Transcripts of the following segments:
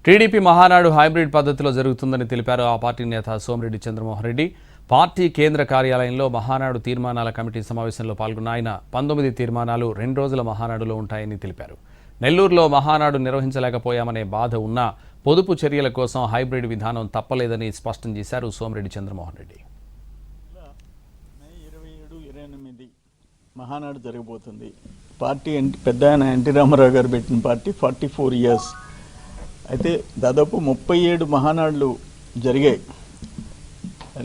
TDP Mahanadu hybrid పద్ధతిలో జరుగుతుందని తెలిపారు ఆ పార్టీ నేత సోమిరెడ్డి చంద్రమోహన్ రెడ్డి. పార్టీ కేంద్ర కార్యాలయంలో మహానాడు తీర్మానాల కమిటీ సమావేశంలో పాల్గొన్న ఆయన 19 తీర్మానాలు 2 రోజుల మహానాడులో ఉంటాయని తెలిపారు. నెల్లూరులో మహానాడు నిర్వహించలేకపోయామనే బాధ ఉన్నా పొదుపు చర్యల కోసం హైబ్రిడ్ విధానం తప్పలేదని స్పష్టం చేశారు సోమిరెడ్డి చంద్రమోహన్ రెడ్డి. మే 27-28 మహానాడు జరగబోతుంది. పార్టీ పెద్ద ఆయన ఎన్టీ రామారావు గారు పెట్టిన పార్టీ 44 ఇయర్స్. అయితే దాదాపు 37 మహానాడులు జరిగాయి.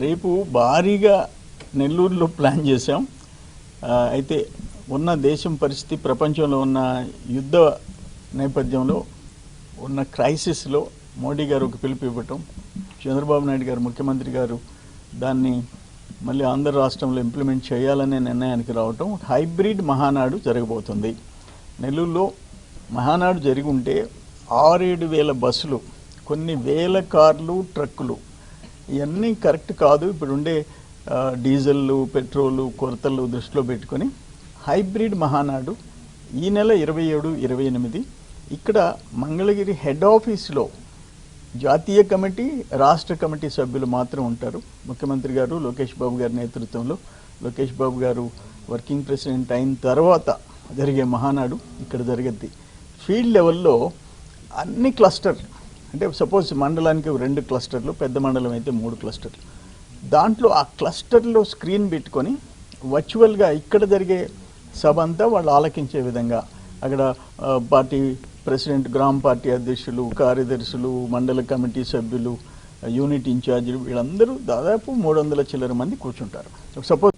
రేపు భారీగా నెల్లూరులో ప్లాన్ చేశాం. అయితే ఉన్న దేశం పరిస్థితి, ప్రపంచంలో ఉన్న యుద్ధ నేపథ్యంలో ఉన్న క్రైసిస్లో మోడీ గారు ఒక పిలుపు ఇవ్వటం, చంద్రబాబు నాయుడు గారు ముఖ్యమంత్రి గారు దాన్ని మళ్ళీ ఆంధ్ర రాష్ట్రంలో ఇంప్లిమెంట్ చేయాలనే నిర్ణయానికి రావటం, హైబ్రిడ్ మహానాడు జరగబోతుంది. నెల్లూరులో మహానాడు జరిగి ఉంటే 6-7 వేల బస్సులు, కొన్ని వేల కార్లు, ట్రక్కులు, ఇవన్నీ కరెక్ట్ కాదు. ఇప్పుడు ఉండే డీజిల్లు, పెట్రోలు కొరతలు దృష్టిలో పెట్టుకొని హైబ్రిడ్ మహానాడు ఈ నెల 27-28 ఇక్కడ మంగళగిరి హెడ్ ఆఫీస్లో జాతీయ కమిటీ, రాష్ట్ర కమిటీ సభ్యులు మాత్రం ఉంటారు. ముఖ్యమంత్రి గారు లోకేష్ బాబు గారి నేతృత్వంలో, లోకేష్ బాబు గారు వర్కింగ్ ప్రెసిడెంట్ అయిన తర్వాత జరిగే మహానాడు ఇక్కడ జరుగుద్ది. ఫీల్డ్ లెవెల్లో అన్ని క్లస్టర్, అంటే సపోజ్ మండలానికి 2 క్లస్టర్లు, పెద్ద మండలం అయితే 3 క్లస్టర్లు, దాంట్లో ఆ క్లస్టర్లో స్క్రీన్ పెట్టుకొని వర్చువల్గా ఇక్కడ జరిగే సభ అంతా వాళ్ళు ఆలకించే విధంగా అక్కడ పార్టీ ప్రెసిడెంట్, గ్రామ పార్టీ అధ్యక్షులు, కార్యదర్శులు, మండల కమిటీ సభ్యులు, యూనిట్ ఇన్ఛార్జీలు, వీళ్ళందరూ దాదాపు 300 చిల్లర మంది కూర్చుంటారు. సపోజ్